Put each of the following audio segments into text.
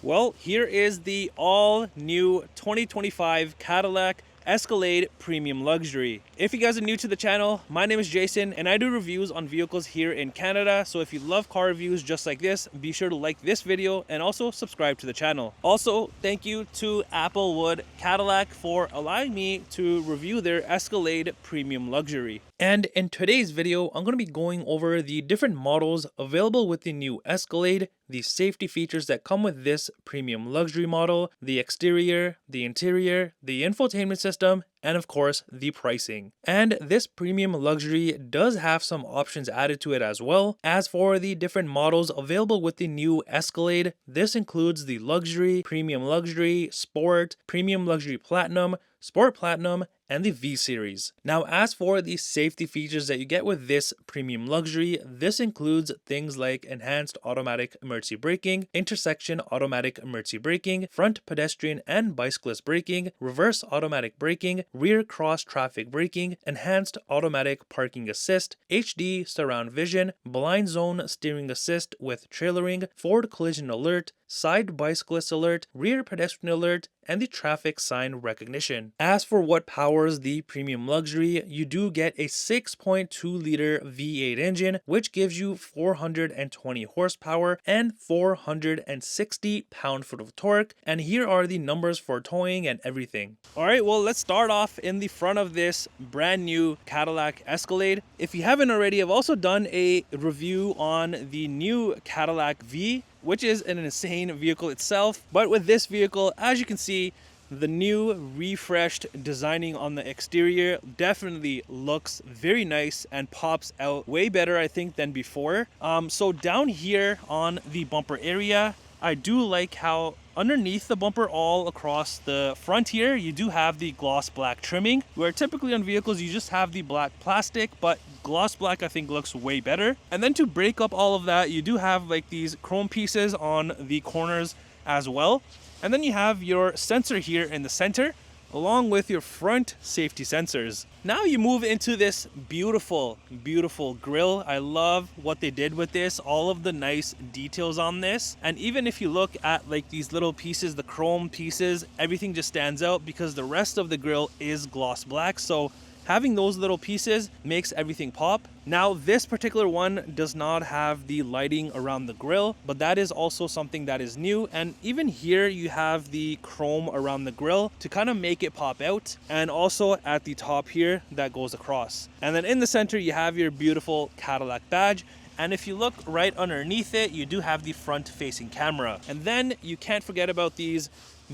Well, here is the all new 2025 Cadillac Escalade Premium Luxury. If you guys are new to the channel, my name is Jason and I do reviews on vehicles here in Canada. So if you love car reviews just like this, be sure to like this video and also subscribe to the channel. Also, thank you to Applewood Cadillac for allowing me to review their Escalade Premium Luxury. And in today's video, I'm going to be going over the different models available with the new Escalade, the safety features that come with this premium luxury model, the exterior, the interior, the infotainment system, and of course, the pricing. And this premium luxury does have some options added to it as well. As for the different models available with the new Escalade, this includes the luxury, premium luxury, sport, premium luxury platinum, sport platinum, and the V series. Now, as for the safety features that you get with this premium luxury, this includes things like enhanced automatic emergency braking, intersection automatic emergency braking, front pedestrian and bicyclist braking, reverse automatic braking, rear cross traffic braking, enhanced automatic parking assist, HD surround vision, blind zone steering assist with trailering, forward collision alert, side bicyclist alert, rear pedestrian alert, and the traffic sign recognition. As for what powers the premium luxury, you do get a 6.2 liter V8 engine, which gives you 420 horsepower and 460 pound-foot of torque. And here are the numbers for towing and everything. All right, well, let's start off in the front of this brand new Cadillac Escalade. If you haven't already, I've also done a review on the new Cadillac V, which is an insane vehicle itself. But with this vehicle, as you can see, the new refreshed designing on the exterior definitely looks very nice and pops out way better, I think, than before. So down here on the bumper area, I do like how underneath the bumper all across the front here, you do have the gloss black trimming, where typically on vehicles you just have the black plastic, but gloss black I think looks way better. And then to break up all of that, you do have like these chrome pieces on the corners as well. And then you have your sensor here in the center, along with your front safety sensors. Now you move into this beautiful, beautiful grille. I love what they did with this, all of the nice details on this. And even if you look at like these little pieces, the chrome pieces, everything just stands out because the rest of the grille is gloss black. So having those little pieces makes everything pop. Now, this particular one does not have the lighting around the grille, but that is also something that is new. And even here, you have the chrome around the grille to kind of make it pop out. And also at the top here, that goes across. And then in the center, you have your beautiful Cadillac badge. And if you look right underneath it, you do have the front-facing camera. And then you can't forget about these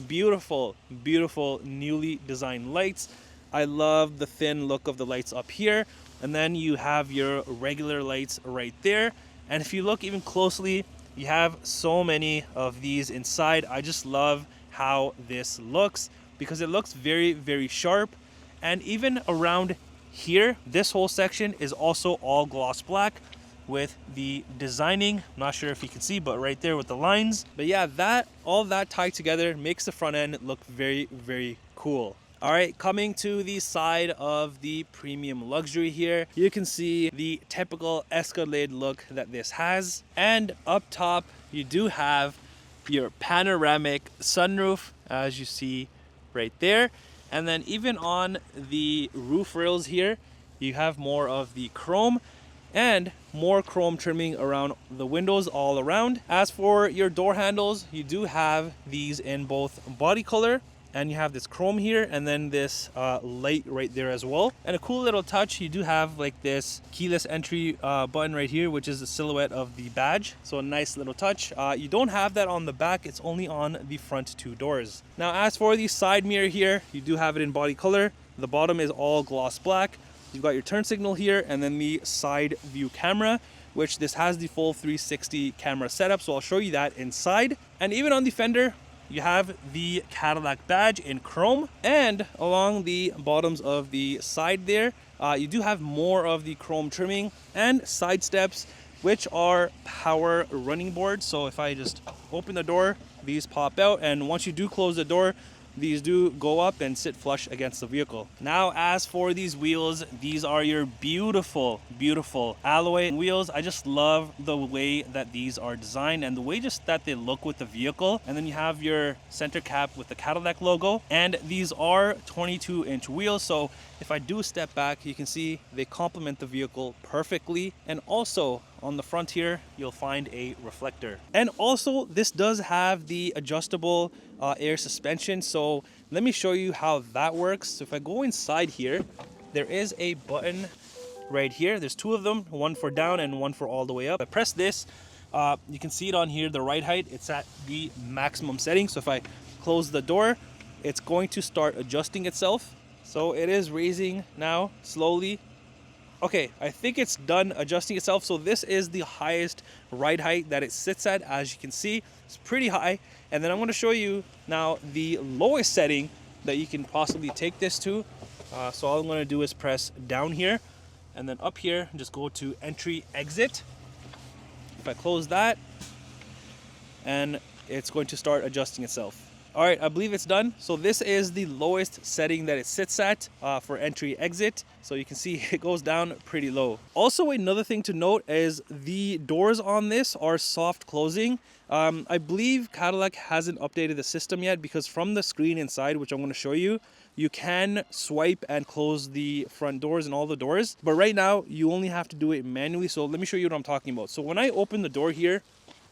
beautiful, beautiful newly designed lights. I love the thin look of the lights up here, and then you have your regular lights right there. And if you look even closely, you have so many of these inside. I just love how this looks because it looks very, very sharp. And even around here, this whole section is also all gloss black with the designing. I'm not sure if you can see, but right there with the lines. But yeah, all that tied together makes the front end look very, very cool. All right, coming to the side of the premium luxury here, you can see the typical Escalade look that this has. And up top, you do have your panoramic sunroof, as you see right there. And then even on the roof rails here, you have more of the chrome and more chrome trimming around the windows all around. As for your door handles, you do have these in both body color, and you have this chrome here and then this light right there as well. And a cool little touch, you do have like this keyless entry button right here, which is the silhouette of the badge. So a nice little touch. You don't have that on the back, it's only on the front two doors. Now as for the side mirror here, you do have it in body color. The bottom is all gloss black. You've got your turn signal here and then the side view camera, which this has the full 360 camera setup. So I'll show you that inside. And even on the fender, you have the Cadillac badge in chrome, and along the bottoms of the side there, you do have more of the chrome trimming and side steps, which are power running boards. So if I just open the door, these pop out, and once you do close the door, these do go up and sit flush against the vehicle. Now, as for these wheels, these are your beautiful, beautiful alloy wheels. I just love the way that these are designed and the way just that they look with the vehicle. And then you have your center cap with the Cadillac logo. And these are 22-inch wheels. So if I do step back, you can see they complement the vehicle perfectly. And also on the front here, you'll find a reflector. And also this does have the adjustable air suspension. So let me show you how that works. So if I go inside here, there is a button right here. There's two of them, one for down and one for all the way up. I press this, you can see it on here, the ride height, it's at the maximum setting. So if I close the door, it's going to start adjusting itself. So it is raising now slowly. Okay, I think it's done adjusting itself. So this is the highest ride height that it sits at. As you can see, it's pretty high. And then I'm going to show you now the lowest setting that you can possibly take this to. So all I'm going to do is press down here and then up here, just go to entry exit. If I close that, and it's going to start adjusting itself. All right, I believe it's done. So this is the lowest setting that it sits at for entry exit. So you can see it goes down pretty low. Also, another thing to note is the doors on this are soft closing. I believe Cadillac hasn't updated the system yet, because from the screen inside, which I'm going to show you, you can swipe and close the front doors and all the doors. But right now, you only have to do it manually. So let me show you what I'm talking about. So when I open the door here,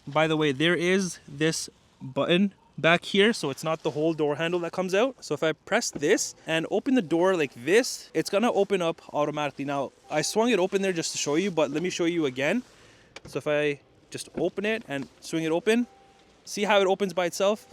by the way, there is this button back here, so it's not the whole door handle that comes out. So if I press this and open the door like this, it's gonna open up automatically. Now I swung it open there just to show you, but let me show you again. So if I just open it and swing it open, see how it opens by itself.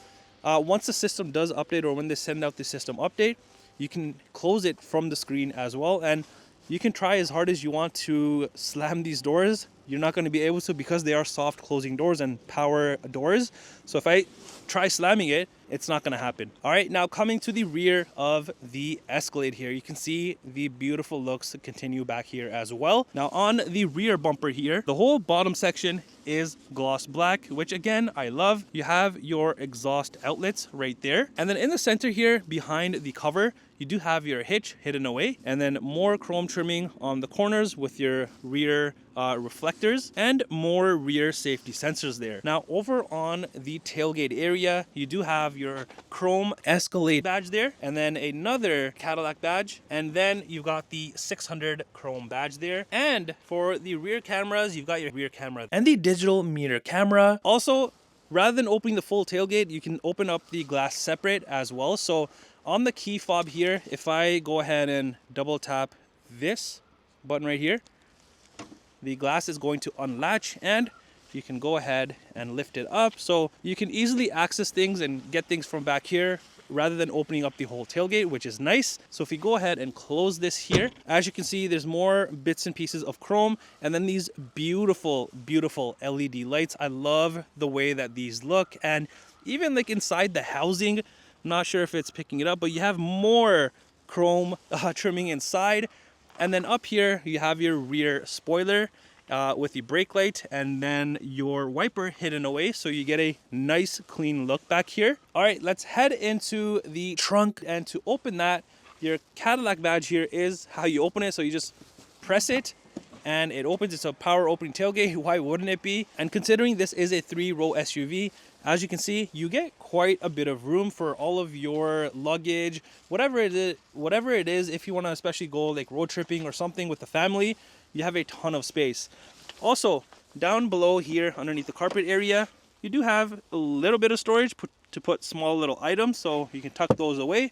Once the system does update, or when they send out the system update, you can close it from the screen as well. And you can try as hard as you want to slam these doors. You're not going to be able to, because they are soft closing doors and power doors. So if I try slamming it, it's not going to happen. All right, now coming to the rear of the Escalade here, you can see the beautiful looks continue back here as well. Now on the rear bumper here, the whole bottom section is gloss black, which again, I love. You have your exhaust outlets right there. And then in the center here, behind the cover, you do have your hitch hidden away, and then more chrome trimming on the corners with your rear reflectors and more rear safety sensors there. Now over on the tailgate area, you do have your chrome Escalade badge there, and then another Cadillac badge, and then you've got the 600 chrome badge there. And for the rear cameras, you've got your rear camera and the digital meter camera. Also, rather than opening the full tailgate, you can open up the glass separate as well. So on the key fob here, if I go ahead and double tap this button right here, the glass is going to unlatch, and you can go ahead and lift it up. So you can easily access things and get things from back here rather than opening up the whole tailgate, which is nice. So if you go ahead and close this here, as you can see, there's more bits and pieces of chrome, and then these beautiful, beautiful LED lights. I love the way that these look. And even like inside the housing, I'm not sure if it's picking it up, but you have more chrome trimming inside. And then up here, you have your rear spoiler with the brake light, and then your wiper hidden away, so you get a nice clean look back here. All right, let's head into the trunk, and to open that, your Cadillac badge here is how you open it. So you just press it and it opens. It's a power opening tailgate. Why wouldn't it be? And considering this is a 3-row SUV, as you can see, you get quite a bit of room for all of your luggage, whatever it is. If you want to especially go like road tripping or something with the family, you have a ton of space. Also, down below here underneath the carpet area, you do have a little bit of storage to put small little items, so you can tuck those away.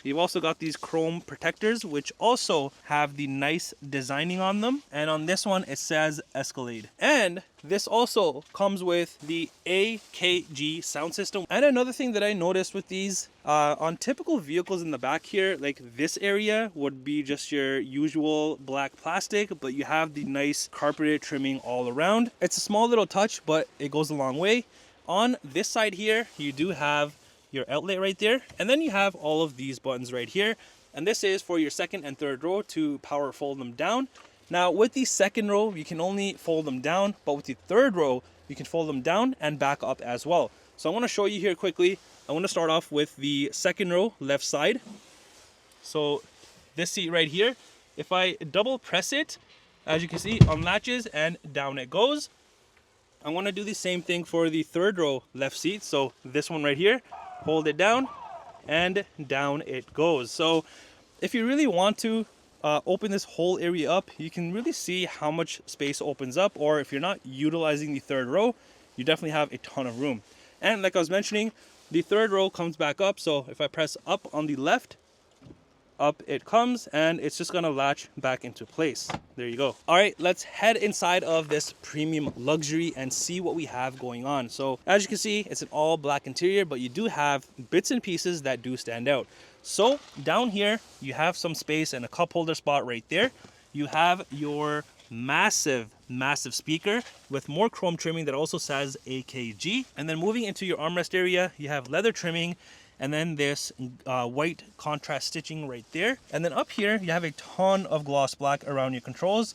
You've also got these chrome protectors, which also have the nice designing on them. And on this one, it says Escalade. And this also comes with the AKG sound system. And another thing that I noticed with these, on typical vehicles in the back here, like this area would be just your usual black plastic, but you have the nice carpeted trimming all around. It's a small little touch, but it goes a long way. On this side here, you do have your outlet right there, and then you have all of these buttons right here, and this is for your second and third row to power fold them down. Now with the second row, you can only fold them down, but with the third row, you can fold them down and back up as well. So I want to show you here quickly. I want to start off with the second row left side. So this seat right here, if I double press it, as you can see, unlatches and down it goes. I want to do the same thing for the third row left seat. So this one right here, hold it down and down it goes. So if you really want to open this whole area up, you can really see how much space opens up. Or if you're not utilizing the third row, you definitely have a ton of room. And like I was mentioning, the third row comes back up. So if I press up on the left, up it comes, and it's just gonna latch back into place. There you go. All right, let's head inside of this premium luxury and see what we have going on. So as you can see, it's an all black interior, but you do have bits and pieces that do stand out. So down here, you have some space and a cup holder spot right there. You have your massive speaker with more chrome trimming that also says AKG. And then moving into your armrest area, you have leather trimming, and then this white contrast stitching right there. And then up here, you have a ton of gloss black around your controls.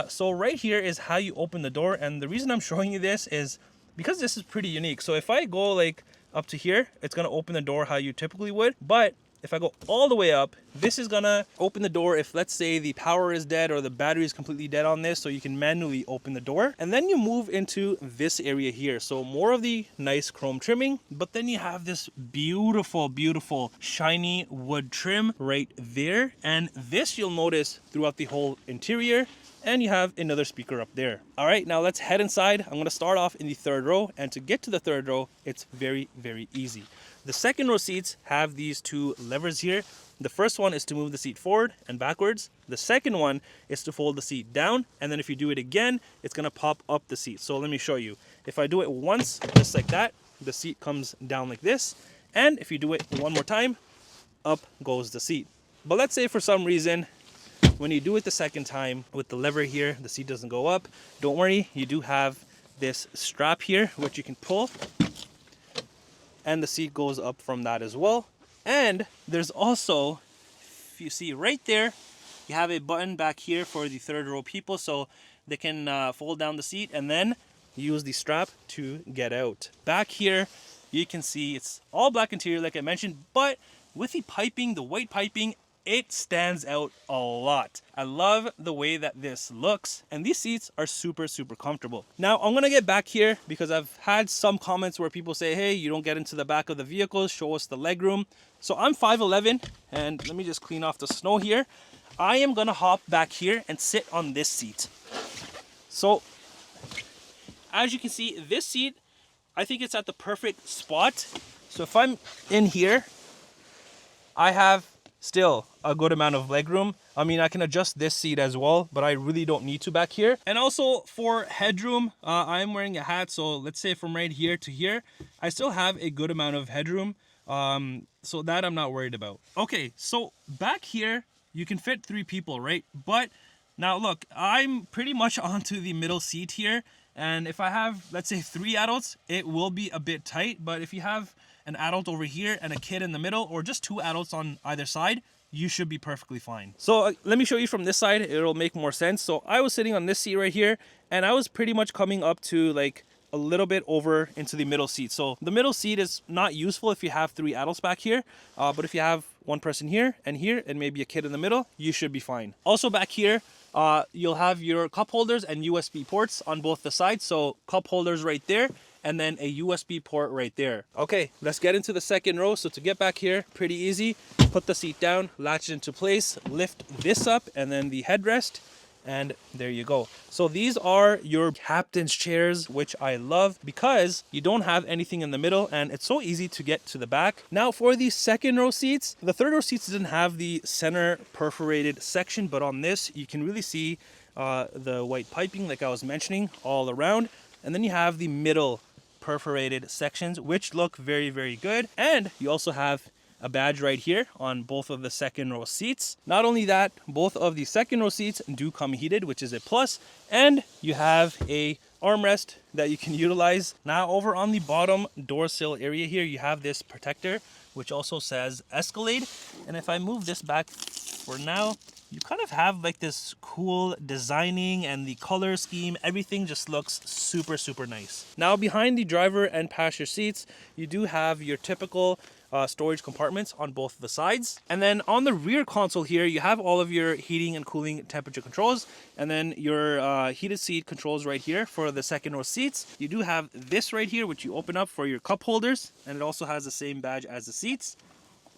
So right here is how you open the door. And the reason I'm showing you this is because this is pretty unique. So if I go like up to here, it's gonna open the door how you typically would. But if I go all the way up, this is gonna open the door if, let's say, the power is dead or the battery is completely dead on this, so you can manually open the door. And then you move into this area here. So more of the nice chrome trimming, but then you have this beautiful, beautiful shiny wood trim right there. And this you'll notice throughout the whole interior. And you have another speaker up there. All right, now let's head inside. I'm gonna start off in the third row, and to get to the third row, it's very, very easy. The second row seats have these two levers here. The first one is to move the seat forward and backwards. The second one is to fold the seat down, and then if you do it again, it's gonna pop up the seat. So let me show you. If I do it once, just like that, the seat comes down like this. And if you do it one more time, up goes the seat. But let's say for some reason, when you do it the second time with the lever here, the seat doesn't go up. Don't worry, you do have this strap here, which you can pull, and the seat goes up from that as well. And there's also, if you see right there, you have a button back here for the third row people, so they can fold down the seat and then use the strap to get out. Back here, you can see it's all black interior like I mentioned, but with the piping, the white piping, it stands out a lot. I love the way that this looks, and these seats are super, super comfortable. Now I'm gonna get back here because I've had some comments where people say, hey, you don't get into the back of the vehicle, show us the legroom. So I'm 5'11", and let me just clean off the snow here. I am gonna hop back here and sit on this seat. So as you can see, this seat, I think it's at the perfect spot. So if I'm in here, I have still a good amount of legroom. I mean, I can adjust this seat as well, but I really don't need to back here. And also for headroom, I'm wearing a hat, so let's say from right here to here, I still have a good amount of headroom, so that I'm not worried about. Okay, so back here, you can fit 3 people, right? But now look, I'm pretty much onto the middle seat here, and if I have, let's say, 3 adults, it will be a bit tight. But if you have an adult over here and a kid in the middle, or just 2 adults on either side, you should be perfectly fine. So let me show you from this side, it'll make more sense. So I was sitting on this seat right here, and I was pretty much coming up to like a little bit over into the middle seat. So the middle seat is not useful if you have 3 adults back here, but if you have one person here, and maybe a kid in the middle, you should be fine. Also back here, you'll have your cup holders and USB ports on both the sides. So cup holders right there, and then a USB port right there. Okay, let's get into the second row. So to get back here, pretty easy. Put the seat down, latch it into place, lift this up, and then the headrest, and there you go. So these are your captain's chairs, which I love because you don't have anything in the middle, and it's so easy to get to the back. Now for the second row seats, the third row seats didn't have the center perforated section, but on this, you can really see the white piping like I was mentioning all around. And then you have the middle perforated sections, which look very, very good. And you also have a badge right here on both of the second row seats. Not only that, both of the second row seats do come heated, which is a plus. And you have a armrest that you can utilize. Now over on the bottom door sill area here, you have this protector, which also says Escalade. And if I move this back for now, you kind of have like this cool designing, and the color scheme, everything just looks super, super nice. Now behind the driver and passenger seats, you do have your typical storage compartments on both the sides. And then on the rear console here, you have all of your heating and cooling temperature controls, and then your heated seat controls right here for the second row seats. You do have this right here, which you open up for your cup holders, and it also has the same badge as the seats.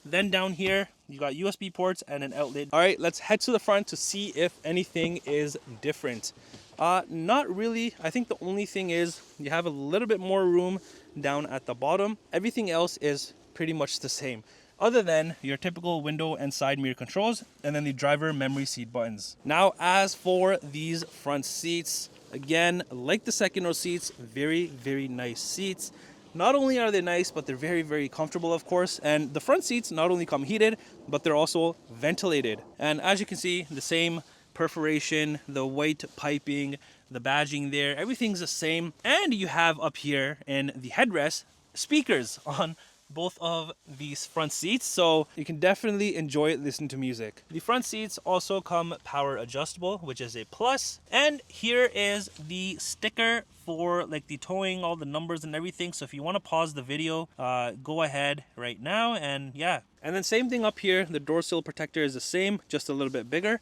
Then down here, you got USB ports and an outlet. All right, let's head to the front to see if anything is different. Not really. I think the only thing is you have a little bit more room down at the bottom. Everything else is pretty much the same, other than your typical window and side mirror controls, and then the driver memory seat buttons. Now, as for these front seats, again, like the second row seats, very, very nice seats. Not only are they nice, but they're very, very comfortable, of course. And the front seats not only come heated, but they're also ventilated. And as you can see, the same perforation, the white piping, the badging there, everything's the same. And you have up here in the headrest speakers on both of these front seats, so you can definitely enjoy listening to music. The front seats also come power adjustable, which is a plus. And here is the sticker for like the towing, all the numbers and everything. So if you want to pause the video, go ahead right now. And yeah, and then same thing up here, the door sill protector is the same, just a little bit bigger.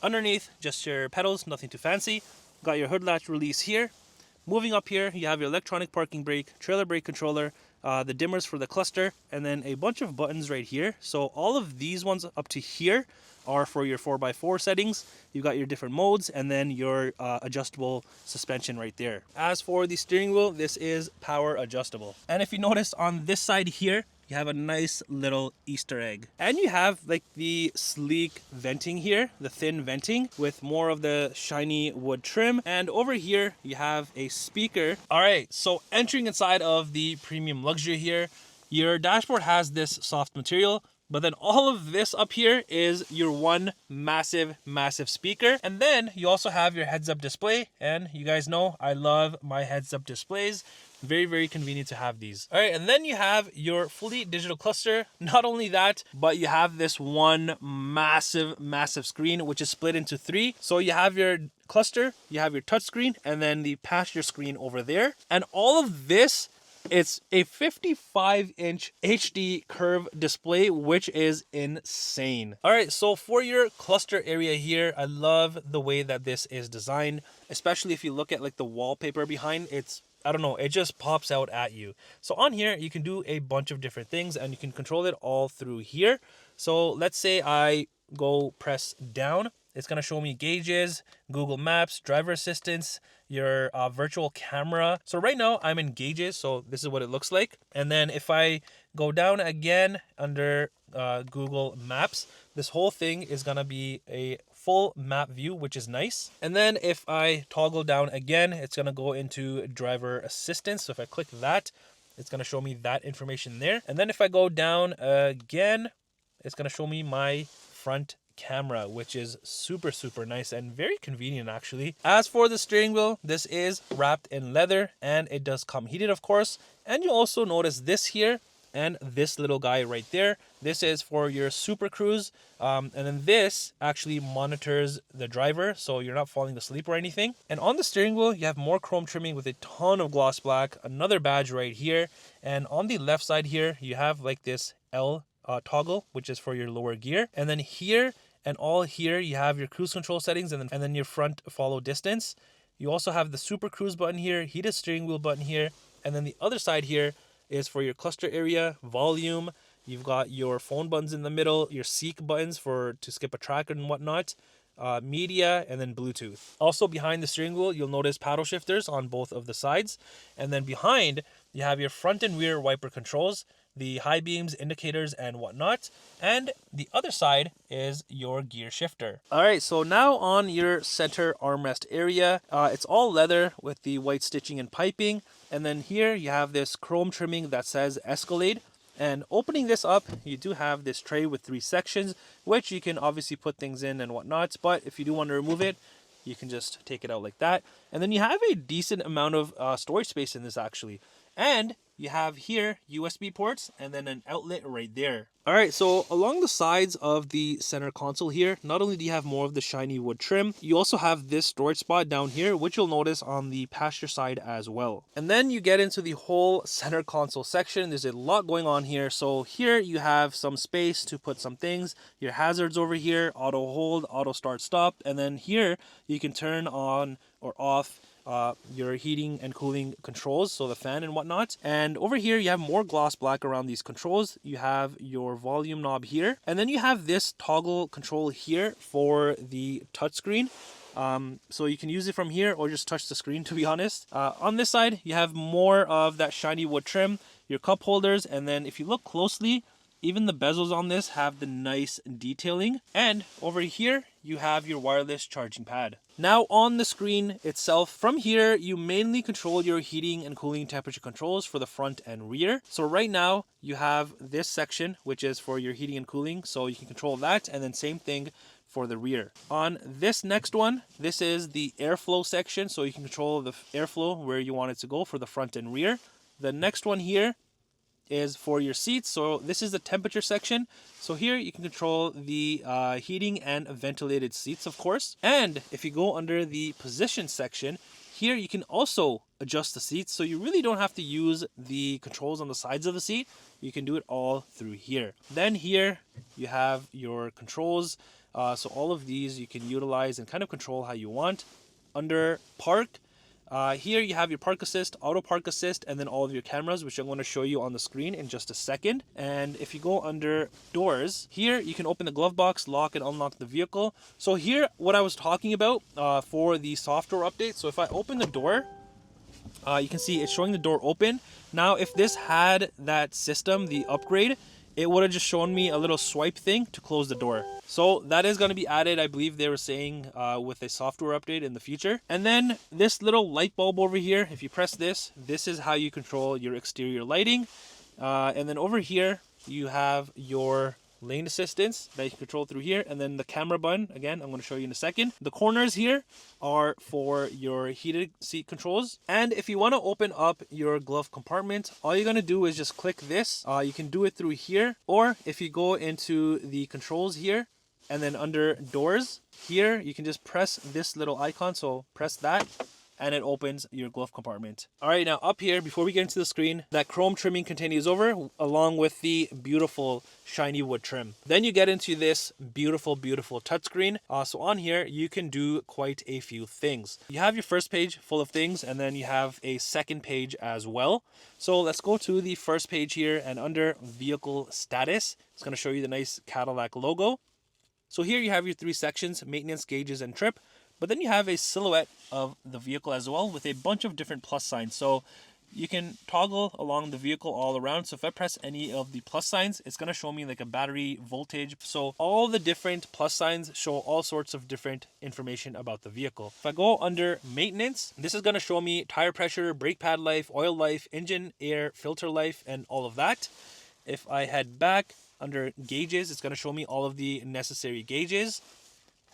Underneath, just your pedals, nothing too fancy. Got your hood latch release here. Moving up here, you have your electronic parking brake, trailer brake controller, the dimmers for the cluster, and then a bunch of buttons right here. So all of these ones up to here are for your 4x4 settings. You got your different modes, and then your adjustable suspension right there. As for the steering wheel, this is power adjustable. And if you notice on this side here, you have a nice little Easter egg. And you have like the sleek venting here, the thin venting with more of the shiny wood trim. And over here, you have a speaker. All right, so entering inside of the Premium Luxury here, your dashboard has this soft material, but then all of this up here is your one massive, massive speaker. And then you also have your heads-up display. And you guys know I love my heads-up displays. Very, very convenient to have these. All right, and then you have your fully digital cluster. Not only that, but you have this one massive, massive screen, which is split into three. So you have your cluster, you have your touch screen, and then the passenger screen over there. And all of this, it's a 55-inch HD curve display, which is insane. All right, so for your cluster area here, I love the way that this is designed, especially if you look at like the wallpaper behind. It's, I don't know, it just pops out at you. So on here, you can do a bunch of different things, and you can control it all through here. So let's say I go press down. It's going to show me gauges, Google Maps, driver assistance, your virtual camera. So right now I'm in gauges, so this is what it looks like. And then if I go down again under Google Maps, this whole thing is going to be a full map view, which is nice. And then if I toggle down again, it's going to go into driver assistance. So if I click that, it's going to show me that information there. And then if I go down again, it's going to show me my front camera, which is super, super nice and very convenient actually. As for the steering wheel, this is wrapped in leather, and it does come heated, of course. And you also notice this here and this little guy right there. This is for your Super Cruise, and then this actually monitors the driver, so you're not falling asleep or anything. And on the steering wheel, you have more chrome trimming with a ton of gloss black, another badge right here. And on the left side here, you have like this L toggle, which is for your lower gear. And then here and all here, you have your cruise control settings, and then your front follow distance. You also have the Super Cruise button here, heated steering wheel button here, and then the other side here is for your cluster area, volume. You've got your phone buttons in the middle, your seek buttons to skip a track and whatnot, media, and then Bluetooth. Also behind the steering wheel, you'll notice paddle shifters on both of the sides. And then behind, you have your front and rear wiper controls, the high beams, indicators, and whatnot. And the other side is your gear shifter. All right, so now on your center armrest area, it's all leather with the white stitching and piping. And then here you have this chrome trimming that says Escalade. And opening this up, you do have this tray with 3 sections, which you can obviously put things in and whatnot. But if you do want to remove it, you can just take it out like that. And then you have a decent amount of storage space in this actually. And you have here USB ports and then an outlet right there. All right, so along the sides of the center console here, not only do you have more of the shiny wood trim, you also have this storage spot down here, which you'll notice on the passenger side as well. And then you get into the whole center console section. There's a lot going on here. So here you have some space to put some things, your hazards over here, auto hold, auto start stop, and then here you can turn on or off your heating and cooling controls, so the fan and whatnot. And over here you have more gloss black around these controls. You have your volume knob here, and then you have this toggle control here for the touchscreen. So you can use it from here or just touch the screen, to be honest. On this side you have more of that shiny wood trim, your cup holders, and then if you look closely, even the bezels on this have the nice detailing. And over here you have your wireless charging pad. Now on the screen itself, from here you mainly control your heating and cooling temperature controls for the front and rear. So right now you have this section, which is for your heating and cooling, so you can control that, and then same thing for the rear. On this next one, this is the airflow section, so you can control the airflow where you want it to go for the front and rear. The next one here is for your seats, so this is the temperature section. So here you can control the heating and ventilated seats, of course. And if you go under the position section, here you can also adjust the seats, so you really don't have to use the controls on the sides of the seat. You can do it all through here. Then here you have your controls, so all of these you can utilize and kind of control how you want. Under park, here you have your park assist, auto park assist, and then all of your cameras, which I'm going to show you on the screen in just a second. And if you go under doors, here you can open the glove box, lock and unlock the vehicle. So here, what I was talking about for the software update. So if I open the door, you can see it's showing the door open. Now, if this had that system, the upgrade, it would have just shown me a little swipe thing to close the door. So that is going to be added, I believe they were saying, with a software update in the future. And then this little light bulb over here, if you press this, this is how you control your exterior lighting. And then over here, you have your lane assistance that you can control through here, and then the camera button, again I'm going to show you in a second. The corners here are for your heated seat controls, and if you want to open up your glove compartment, all you're going to do is just click this. You can do it through here, or if you go into the controls here and then under doors here, you can just press this little icon, so press that and it opens your glove compartment. All right, now up here, before we get into the screen, that chrome trimming continues over along with the beautiful shiny wood trim. Then you get into this beautiful touchscreen. So on here, you can do quite a few things. You have your first page full of things, and then you have a second page as well. So let's go to the first page here, and under vehicle status, it's gonna show you the nice Cadillac logo. So here you have your three sections: maintenance, gauges, and trip. But then you have a silhouette of the vehicle as well with a bunch of different plus signs. So you can toggle along the vehicle all around. So if I press any of the plus signs, it's going to show me like a battery voltage. So all the different plus signs show all sorts of different information about the vehicle. If I go under maintenance, this is going to show me tire pressure, brake pad life, oil life, engine air filter life, and all of that. If I head back under gauges, it's going to show me all of the necessary gauges.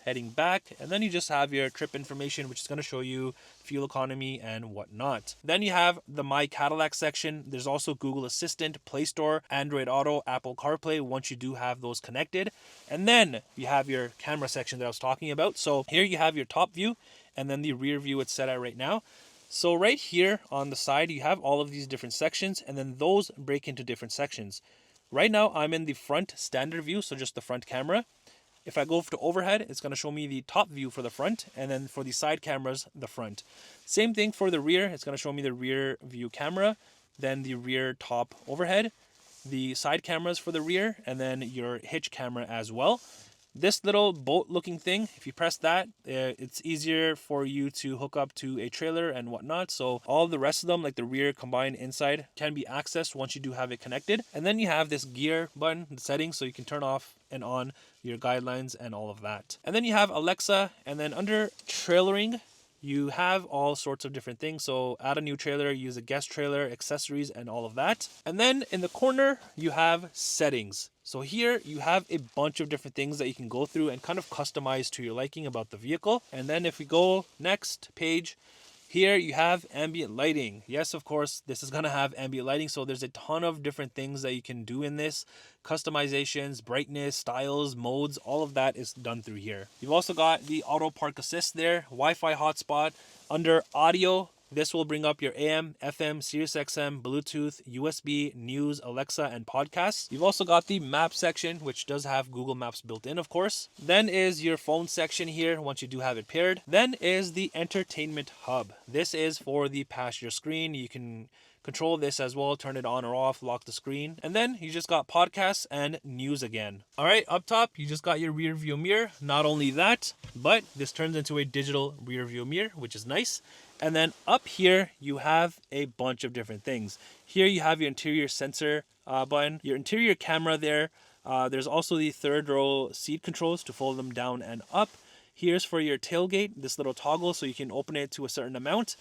Heading back, and then you just have your trip information, which is going to show you fuel economy and whatnot. Then you have the My Cadillac section. There's also Google Assistant, Play Store, Android Auto, Apple CarPlay once you do have those connected. And then you have your camera section that I was talking about. So here you have your top view, and then the rear view it's set at right now. So right here on the side, you have all of these different sections, and then those break into different sections. Right now I'm in the front standard view, so just the front camera. If I go to overhead, it's going to show me the top view for the front, and then for the side cameras, the front. Same thing for the rear. It's going to show me the rear view camera, then the rear top overhead, the side cameras for the rear, and then your hitch camera as well. This little boat looking thing, if you press that, it's easier for you to hook up to a trailer and whatnot. So all the rest of them, like the rear, combined, inside, can be accessed once you do have it connected. And then you have this gear button, the settings, so you can turn off and on your guidelines and all of that. And then you have Alexa, and then under trailering, you have all sorts of different things. So add a new trailer, use a guest trailer, accessories, and all of that. And then in the corner, you have settings. So here you have a bunch of different things that you can go through and kind of customize to your liking about the vehicle. And then if we go next page, Here you have ambient lighting. Yes, of course, this is gonna have ambient lighting. So there's a ton of different things that you can do in this. Customizations, brightness, styles, modes, all of that is done through here. You've also got the auto park assist there, Wi-Fi hotspot. Under audio, this will bring up your AM, FM, Sirius XM, Bluetooth, USB, news, Alexa, and podcasts. You've also got the map section, which does have Google Maps built in, of course. Then is your phone section here, once you do have it paired. Then is the entertainment hub. This is for the passenger screen. You can control this as well, turn it on or off, lock the screen. And then you just got podcasts and news again. All right, up top, you just got your rear view mirror. Not only that, but this turns into a digital rear view mirror, which is nice. And then up here, you have a bunch of different things. Here you have your interior sensor button, your interior camera there. There's also the third row seat controls to fold them down and up. Here's for your tailgate, this little toggle so you can open it to a certain amount.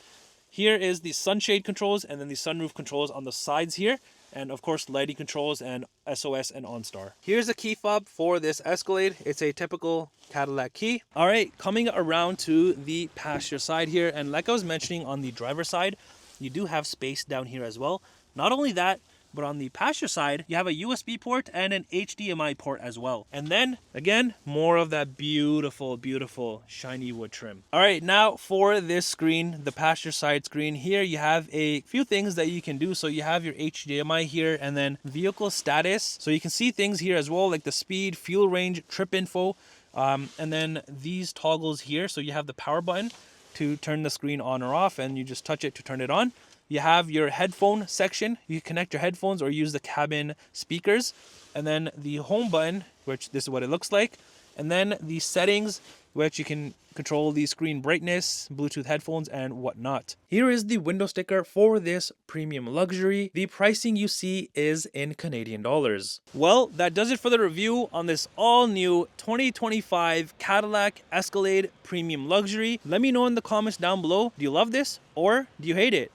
Here is the sunshade controls and then the sunroof controls on the sides here. And of course, lighting controls and SOS and OnStar. Here's a key fob for this Escalade. It's a typical Cadillac key. All right, coming around to the passenger side here. And like I was mentioning on the driver's side, you do have space down here as well. Not only that, but on the passenger side, you have a USB port and an HDMI port as well. And then, again, more of that beautiful, beautiful shiny wood trim. All right, now for this screen, the passenger side screen, here you have a few things that you can do. So you have your HDMI here and then vehicle status. So you can see things here as well, like the speed, fuel range, trip info, and then these toggles here. So you have the power button to turn the screen on or off, and you just touch it to turn it on. You have your headphone section. You can connect your headphones or use the cabin speakers. And then the home button, which this is what it looks like. And then the settings, which you can control the screen brightness, Bluetooth headphones, and whatnot. Here is the window sticker for this premium luxury. The pricing you see is in Canadian dollars. Well, that does it for the review on this all new 2025 Cadillac Escalade Premium Luxury. Let me know in the comments down below, do you love this or do you hate it?